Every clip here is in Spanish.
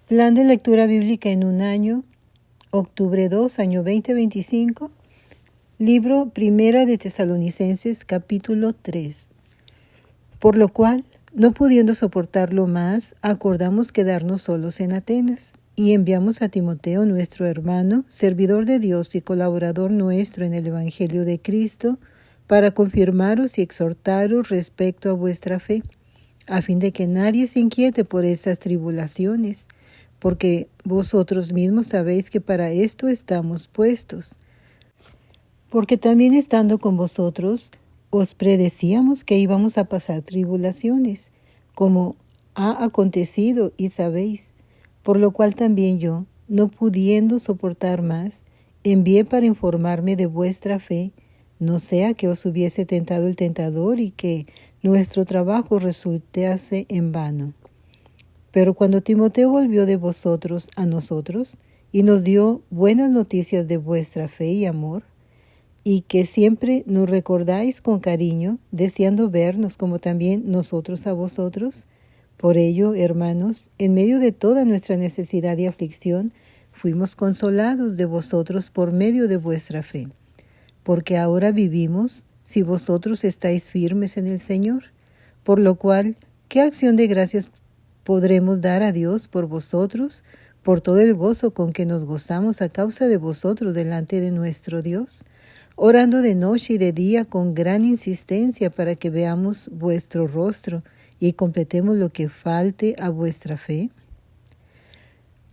Plan de lectura bíblica en un año, octubre 2, año 2025. Libro Primera de Tesalonicenses, capítulo 3. Por lo cual, no pudiendo soportarlo más, acordamos quedarnos solos en Atenas, y enviamos a Timoteo, nuestro hermano, servidor de Dios y colaborador nuestro en el Evangelio de Cristo, para confirmaros y exhortaros respecto a vuestra fe, a fin de que nadie se inquiete por esas tribulaciones, porque vosotros mismos sabéis que para esto estamos puestos. Porque también estando con vosotros, os predecíamos que íbamos a pasar tribulaciones, como ha acontecido y sabéis, por lo cual también yo, no pudiendo soportar más, envié para informarme de vuestra fe, no sea que os hubiese tentado el tentador y que nuestro trabajo resultase en vano. Pero cuando Timoteo volvió de vosotros a nosotros y nos dio buenas noticias de vuestra fe y amor, y que siempre nos recordáis con cariño, deseando vernos como también nosotros a vosotros, por ello, hermanos, en medio de toda nuestra necesidad y aflicción, fuimos consolados de vosotros por medio de vuestra fe. Porque ahora vivimos si vosotros estáis firmes en el Señor, por lo cual, ¿qué acción de gracias podremos dar a Dios por vosotros, por todo el gozo con que nos gozamos a causa de vosotros delante de nuestro Dios, orando de noche y de día con gran insistencia para que veamos vuestro rostro y completemos lo que falte a vuestra fe?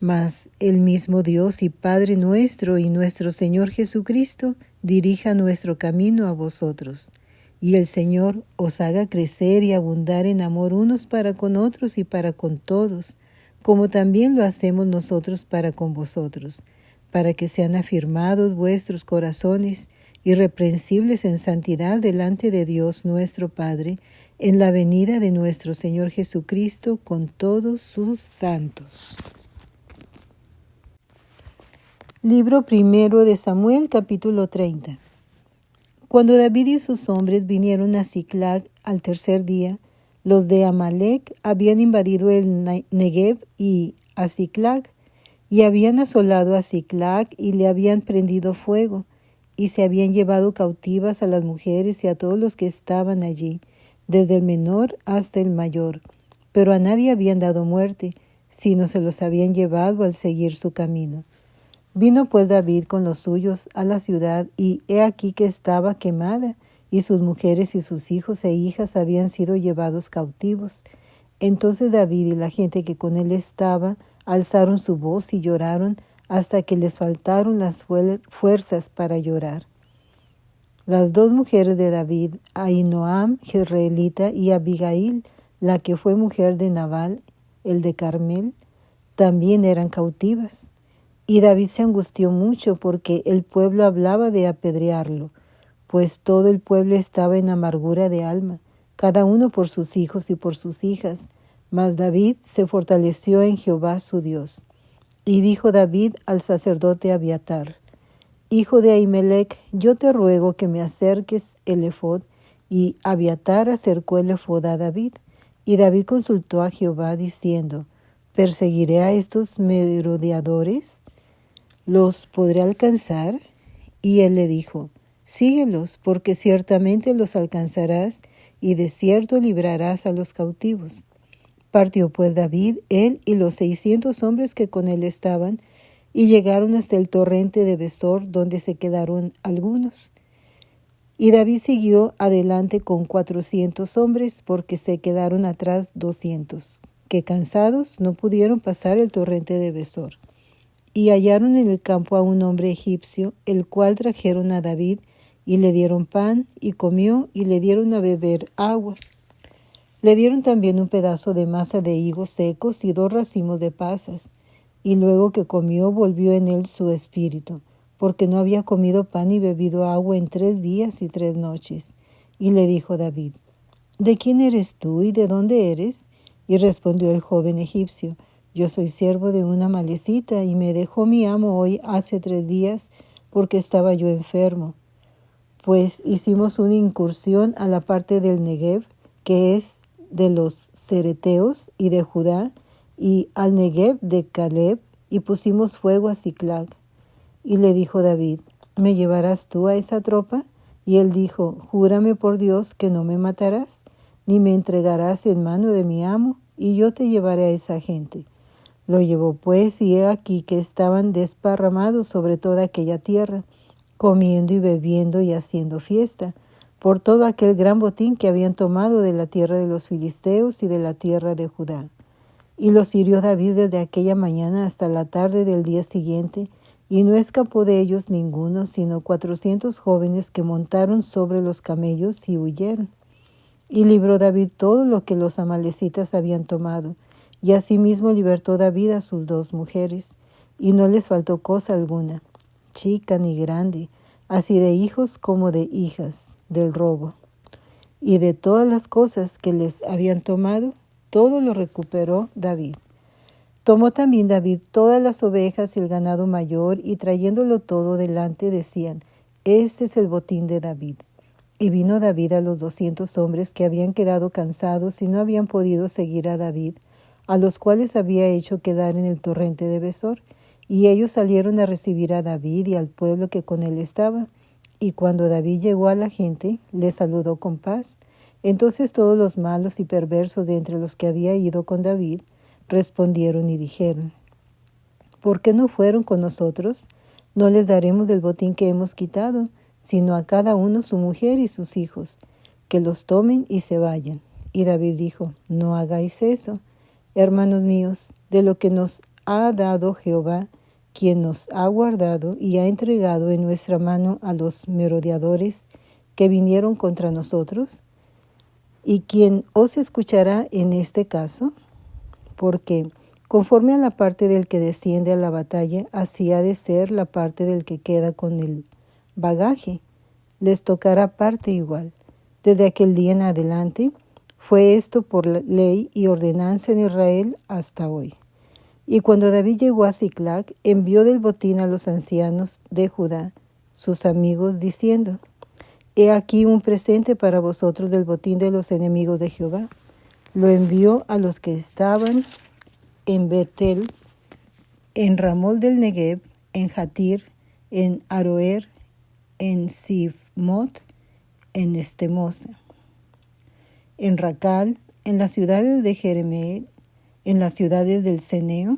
Mas el mismo Dios y Padre nuestro y nuestro Señor Jesucristo dirija nuestro camino a vosotros, y el Señor os haga crecer y abundar en amor unos para con otros y para con todos, como también lo hacemos nosotros para con vosotros, para que sean afirmados vuestros corazones, irreprensibles en santidad delante de Dios nuestro Padre, en la venida de nuestro Señor Jesucristo con todos sus santos. Libro primero de Samuel, capítulo 30. Cuando David y sus hombres vinieron a Siclag al tercer día, los de Amalec habían invadido el Negev y a Siclag, y habían asolado a Siclag y le habían prendido fuego, y se habían llevado cautivas a las mujeres y a todos los que estaban allí, desde el menor hasta el mayor, pero a nadie habían dado muerte, sino se los habían llevado al seguir su camino. Vino pues David con los suyos a la ciudad, y he aquí que estaba quemada, y sus mujeres y sus hijos e hijas habían sido llevados cautivos. Entonces David y la gente que con él estaba alzaron su voz y lloraron hasta que les faltaron las fuerzas para llorar. Las dos mujeres de David, Ahinoam, jezreelita, y Abigail, la que fue mujer de Nabal, el de Carmel, también eran cautivas. Y David se angustió mucho porque el pueblo hablaba de apedrearlo, pues todo el pueblo estaba en amargura de alma, cada uno por sus hijos y por sus hijas. Mas David se fortaleció en Jehová su Dios. Y dijo David al sacerdote Abiatar: Hijo de Ahimelech, yo te ruego que me acerques el ephod. Y Abiatar acercó el ephod a David. Y David consultó a Jehová diciendo: ¿Perseguiré a estos merodeadores? ¿Los podré alcanzar? Y él le dijo: Síguelos, porque ciertamente los alcanzarás, y de cierto librarás a los cautivos. Partió pues David, él y los 600 hombres que con él estaban, y llegaron hasta el torrente de Besor, donde se quedaron algunos. Y David siguió adelante con 400 hombres, porque se quedaron atrás 200, que cansados no pudieron pasar el torrente de Besor. Y hallaron en el campo a un hombre egipcio, el cual trajeron a David, y le dieron pan, y comió, y le dieron a beber agua. Le dieron también un pedazo de masa de higos secos y 2 racimos de pasas. Y luego que comió, volvió en él su espíritu, porque no había comido pan y bebido agua en 3 días y 3 noches. Y le dijo David: ¿De quién eres tú y de dónde eres? Y respondió el joven egipcio: Yo soy siervo de una amalecita, y me dejó mi amo hoy hace 3 días, porque estaba yo enfermo. Pues hicimos una incursión a la parte del Negev, que es de los cereteos y de Judá, y al Negev de Caleb, y pusimos fuego a Siclag. Y le dijo David, ¿me llevarás tú a esa tropa? Y él dijo, júrame por Dios que no me matarás, ni me entregarás en mano de mi amo, y yo te llevaré a esa gente. Lo llevó pues, y he aquí que estaban desparramados sobre toda aquella tierra, comiendo y bebiendo y haciendo fiesta, por todo aquel gran botín que habían tomado de la tierra de los filisteos y de la tierra de Judá. Y los hirió David desde aquella mañana hasta la tarde del día siguiente, y no escapó de ellos ninguno, sino 400 jóvenes que montaron sobre los camellos y huyeron. Y libró David todo lo que los amalecitas habían tomado, y asimismo libertó David a sus 2 mujeres, y no les faltó cosa alguna, chica ni grande, así de hijos como de hijas, del robo. Y de todas las cosas que les habían tomado, todo lo recuperó David. Tomó también David todas las ovejas y el ganado mayor, y trayéndolo todo delante decían, este es el botín de David. Y vino David a los 200 hombres que habían quedado cansados y no habían podido seguir a David, a los cuales había hecho quedar en el torrente de Besor, y ellos salieron a recibir a David y al pueblo que con él estaba. Y cuando David llegó a la gente, le saludó con paz. Entonces todos los malos y perversos de entre los que había ido con David respondieron y dijeron, ¿por qué no fueron con nosotros? No les daremos del botín que hemos quitado, sino a cada uno su mujer y sus hijos, que los tomen y se vayan. Y David dijo, no hagáis eso, hermanos míos, de lo que nos ha dado Jehová, quien nos ha guardado y ha entregado en nuestra mano a los merodeadores que vinieron contra nosotros, y quien os escuchará en este caso, porque conforme a la parte del que desciende a la batalla, así ha de ser la parte del que queda con el bagaje. Les tocará parte igual. Desde aquel día en adelante fue esto por ley y ordenanza en Israel hasta hoy. Y cuando David llegó a Siclag, envió del botín a los ancianos de Judá, sus amigos, diciendo, he aquí un presente para vosotros del botín de los enemigos de Jehová. Lo envió a los que estaban en Betel, en Ramón del Negev, en Jatir, en Aroer, en Sifmot, en Estemosa, en Racal, en las ciudades de Jeremeel, en las ciudades del Ceneo,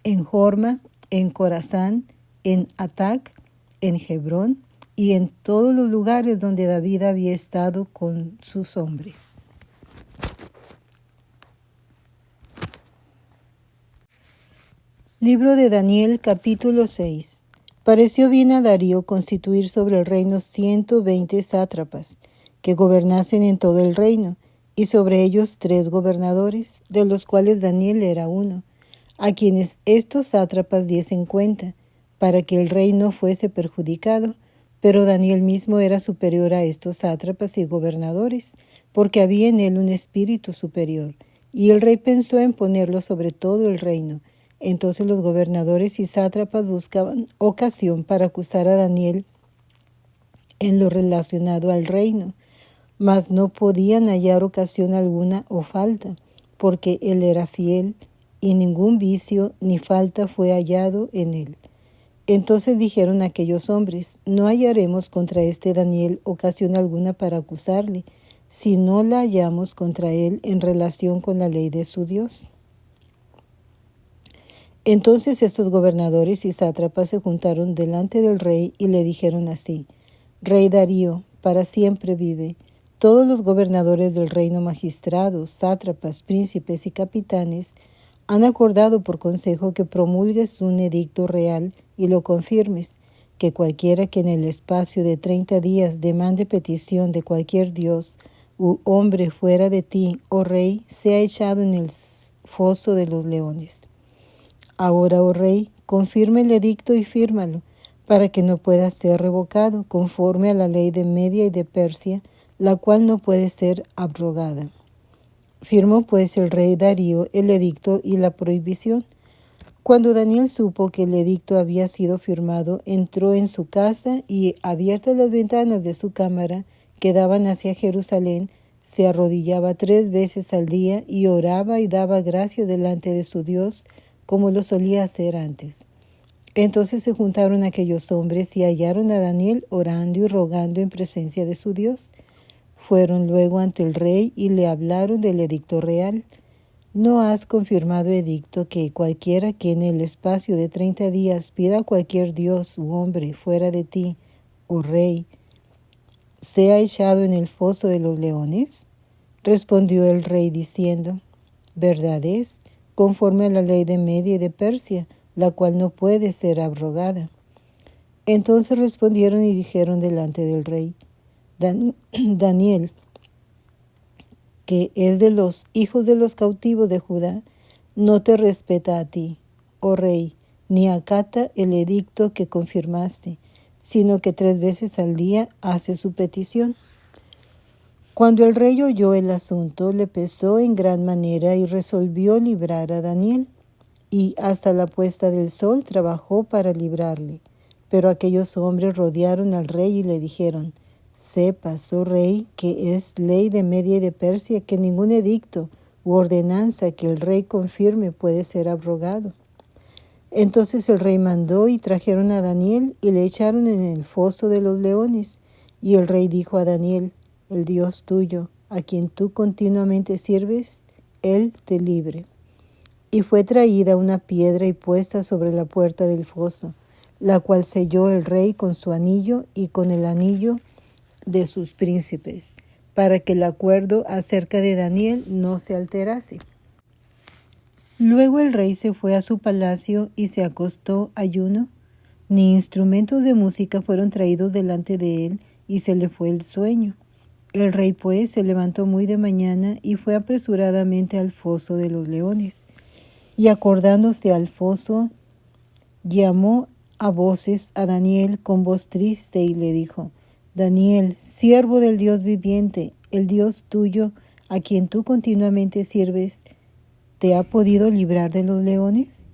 en Jorma, en Corazán, en Atac, en Hebrón y en todos los lugares donde David había estado con sus hombres. Libro de Daniel, capítulo 6. Pareció bien a Darío constituir sobre el reino 120 sátrapas, que gobernasen en todo el reino, y sobre ellos 3 gobernadores, de los cuales Daniel era uno, a quienes estos sátrapas diesen cuenta, para que el rey no fuese perjudicado, pero Daniel mismo era superior a estos sátrapas y gobernadores, porque había en él un espíritu superior, y el rey pensó en ponerlo sobre todo el reino. Entonces los gobernadores y sátrapas buscaban ocasión para acusar a Daniel en lo relacionado al reino, mas no podían hallar ocasión alguna o falta, porque él era fiel, y ningún vicio ni falta fue hallado en él. Entonces dijeron aquellos hombres, no hallaremos contra este Daniel ocasión alguna para acusarle, si no la hallamos contra él en relación con la ley de su Dios. Entonces estos gobernadores y sátrapas se juntaron delante del rey y le dijeron así, Rey Darío, para siempre vive. Todos los gobernadores del reino, magistrados, sátrapas, príncipes y capitanes, han acordado por consejo que promulgues un edicto real y lo confirmes, que cualquiera que en el espacio de 30 días demande petición de cualquier dios u hombre fuera de ti, oh rey, sea echado en el foso de los leones. Ahora, oh rey, confirma el edicto y fírmalo, para que no pueda ser revocado, conforme a la ley de Media y de Persia, la cual no puede ser abrogada. Firmó pues el rey Darío el edicto y la prohibición. Cuando Daniel supo que el edicto había sido firmado, entró en su casa y, abiertas las ventanas de su cámara, que daban hacia Jerusalén, se arrodillaba 3 veces al día y oraba y daba gracias delante de su Dios, como lo solía hacer antes. Entonces se juntaron aquellos hombres y hallaron a Daniel orando y rogando en presencia de su Dios. Fueron luego ante el rey y le hablaron del edicto real. ¿No has confirmado edicto que cualquiera que en el espacio de 30 días pida a cualquier dios u hombre fuera de ti, oh rey, sea echado en el foso de los leones? Respondió el rey diciendo, verdad es, conforme a la ley de Media y de Persia, la cual no puede ser abrogada. Entonces respondieron y dijeron delante del rey, Daniel, que es de los hijos de los cautivos de Judá, no te respeta a ti, oh rey, ni acata el edicto que confirmaste, sino que 3 veces al día hace su petición. Cuando el rey oyó el asunto, le pesó en gran manera y resolvió librar a Daniel, y hasta la puesta del sol trabajó para librarle. Pero aquellos hombres rodearon al rey y le dijeron, sepas, oh rey, que es ley de Media y de Persia que ningún edicto u ordenanza que el rey confirme puede ser abrogado. Entonces el rey mandó y trajeron a Daniel y le echaron en el foso de los leones. Y el rey dijo a Daniel, el Dios tuyo, a quien tú continuamente sirves, él te libre. Y fue traída una piedra y puesta sobre la puerta del foso, la cual selló el rey con su anillo y con el anillo de sus príncipes, para que el acuerdo acerca de Daniel no se alterase. Luego el rey se fue a su palacio y se acostó ayuno. Ni instrumentos de música fueron traídos delante de él, y se le fue el sueño. El rey pues se levantó muy de mañana y fue apresuradamente al foso de los leones. Y acordándose al foso, llamó a voces a Daniel con voz triste y le dijo, Daniel, siervo del Dios viviente, el Dios tuyo, a quien tú continuamente sirves, ¿te ha podido librar de los leones?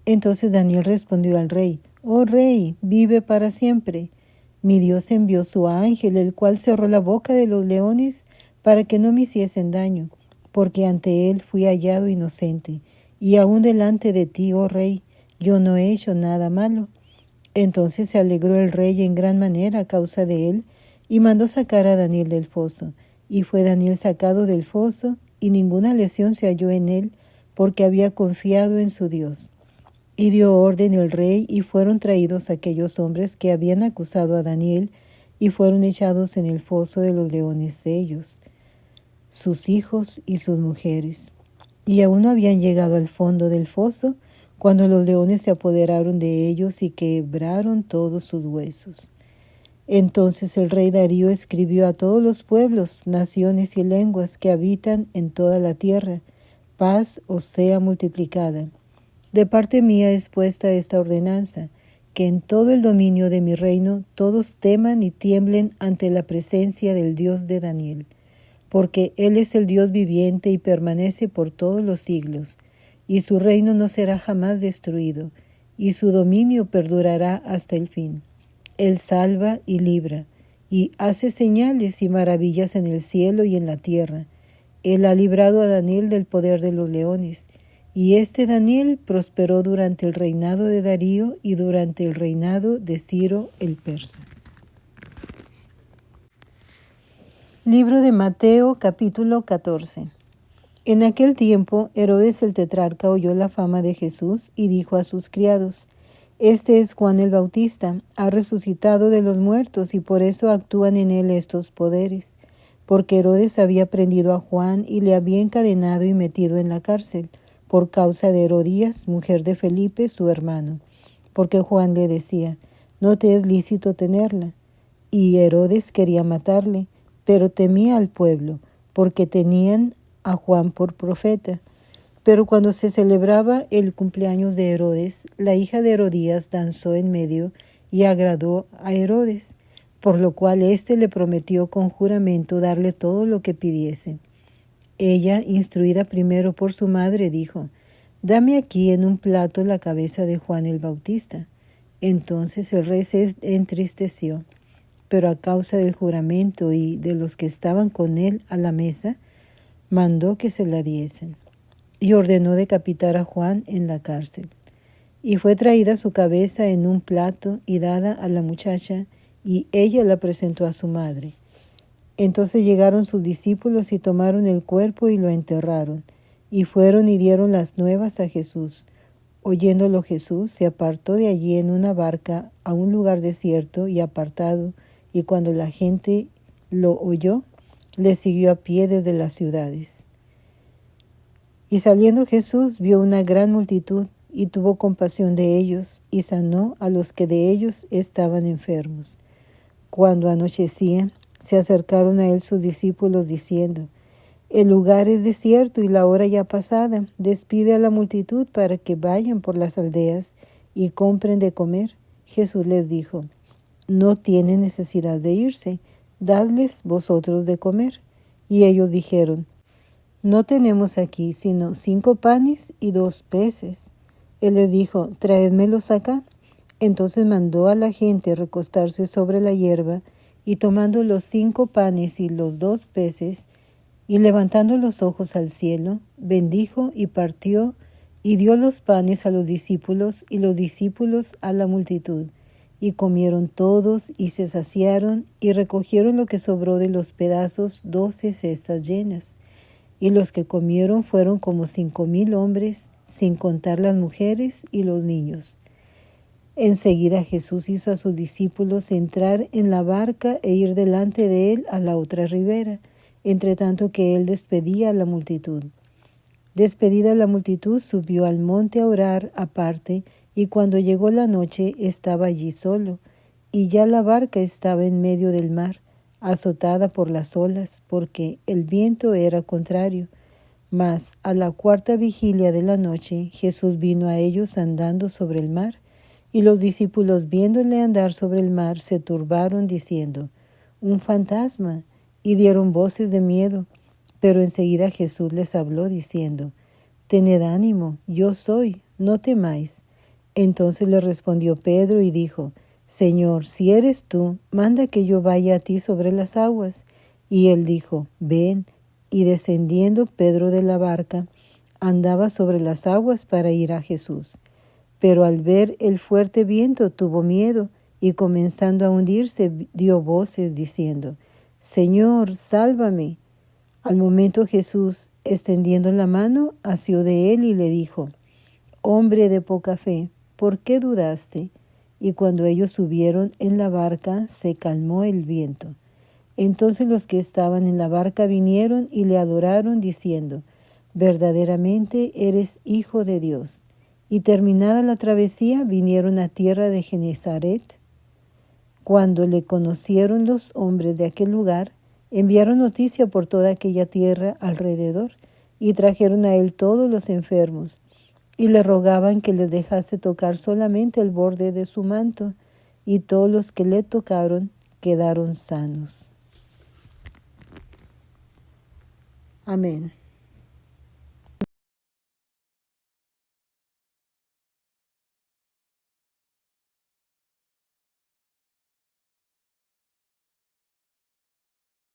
Entonces Daniel respondió al rey, oh rey, vive para siempre. Mi Dios envió su ángel, el cual cerró la boca de los leones para que no me hiciesen daño, porque ante él fui hallado inocente, y aún delante de ti, oh rey, yo no he hecho nada malo. Entonces se alegró el rey en gran manera a causa de él, y mandó sacar a Daniel del foso. Y fue Daniel sacado del foso, y ninguna lesión se halló en él, porque había confiado en su Dios. Y dio orden el rey, y fueron traídos aquellos hombres que habían acusado a Daniel, y fueron echados en el foso de los leones ellos, sus hijos y sus mujeres. Y aún no habían llegado al fondo del foso, cuando los leones se apoderaron de ellos y quebraron todos sus huesos. Entonces el rey Darío escribió a todos los pueblos, naciones y lenguas que habitan en toda la tierra, paz os sea multiplicada. De parte mía es puesta esta ordenanza, que en todo el dominio de mi reino todos teman y tiemblen ante la presencia del Dios de Daniel, porque Él es el Dios viviente y permanece por todos los siglos, y su reino no será jamás destruido, y su dominio perdurará hasta el fin. Él salva y libra, y hace señales y maravillas en el cielo y en la tierra. Él ha librado a Daniel del poder de los leones, y este Daniel prosperó durante el reinado de Darío y durante el reinado de Ciro el persa. Libro de Mateo, capítulo 14. En aquel tiempo, Herodes el tetrarca oyó la fama de Jesús y dijo a sus criados, este es Juan el Bautista, ha resucitado de los muertos y por eso actúan en él estos poderes. Porque Herodes había prendido a Juan y le había encadenado y metido en la cárcel, por causa de Herodías, mujer de Felipe, su hermano, porque Juan le decía, no te es lícito tenerla. Y Herodes quería matarle, pero temía al pueblo, porque tenían a Juan por profeta. Pero cuando se celebraba el cumpleaños de Herodes, la hija de Herodías danzó en medio y agradó a Herodes, por lo cual éste le prometió con juramento darle todo lo que pidiese. Ella, instruida primero por su madre, dijo, dame aquí en un plato la cabeza de Juan el Bautista. Entonces el rey se entristeció. pero a causa del juramento y de los que estaban con él a la mesa, mandó que se la diesen, y ordenó decapitar a Juan en la cárcel. Y fue traída su cabeza en un plato y dada a la muchacha, y ella la presentó a su madre. Entonces llegaron sus discípulos y tomaron el cuerpo y lo enterraron, y fueron y dieron las nuevas a Jesús. Oyéndolo Jesús, se apartó de allí en una barca a un lugar desierto y apartado, y cuando la gente lo oyó, le siguió a pie desde las ciudades. Y saliendo Jesús vio una gran multitud, y tuvo compasión de ellos, y sanó a los que de ellos estaban enfermos. Cuando anochecía, se acercaron a él sus discípulos diciendo: el lugar es desierto y la hora ya pasada. Despide a la multitud para que vayan por las aldeas y compren de comer. Jesús les dijo: no tienen necesidad de irse, dadles vosotros de comer. Y ellos dijeron: no tenemos aquí sino 5 panes y 2 peces. Él les dijo: traédmelos acá. Entonces mandó a la gente recostarse sobre la hierba, y tomando los 5 panes y los 2 peces, y levantando los ojos al cielo, bendijo y partió, y dio los panes a los discípulos, y los discípulos a la multitud. Y comieron todos, y se saciaron, y recogieron lo que sobró de los pedazos 12 cestas llenas. Y los que comieron fueron como 5,000 hombres, sin contar las mujeres y los niños. Enseguida Jesús hizo a sus discípulos entrar en la barca e ir delante de él a la otra ribera, entre tanto que él despedía a la multitud. Despedida la multitud, subió al monte a orar aparte, y cuando llegó la noche estaba allí solo, y ya la barca estaba en medio del mar, azotada por las olas, porque el viento era contrario. Mas a la 4ª vigilia de la noche, Jesús vino a ellos andando sobre el mar, y los discípulos, viéndole andar sobre el mar, se turbaron, diciendo: un fantasma, y dieron voces de miedo. Pero enseguida Jesús les habló, diciendo: tened ánimo, yo soy, no temáis. Entonces le respondió Pedro y dijo: Señor, si eres tú, manda que yo vaya a ti sobre las aguas. Y él dijo: ven. Y descendiendo Pedro de la barca, andaba sobre las aguas para ir a Jesús. Pero al ver el fuerte viento tuvo miedo, y comenzando a hundirse dio voces diciendo: Señor, sálvame. Al momento Jesús, extendiendo la mano, asió de él y le dijo: hombre de poca fe, ¿por qué dudaste? Y cuando ellos subieron en la barca, se calmó el viento. Entonces los que estaban en la barca vinieron y le adoraron, diciendo: verdaderamente eres Hijo de Dios. Y terminada la travesía, vinieron a tierra de Genesaret. Cuando le conocieron los hombres de aquel lugar, enviaron noticia por toda aquella tierra alrededor, y trajeron a él todos los enfermos, y le rogaban que les dejase tocar solamente el borde de su manto, y todos los que le tocaron quedaron sanos. Amén.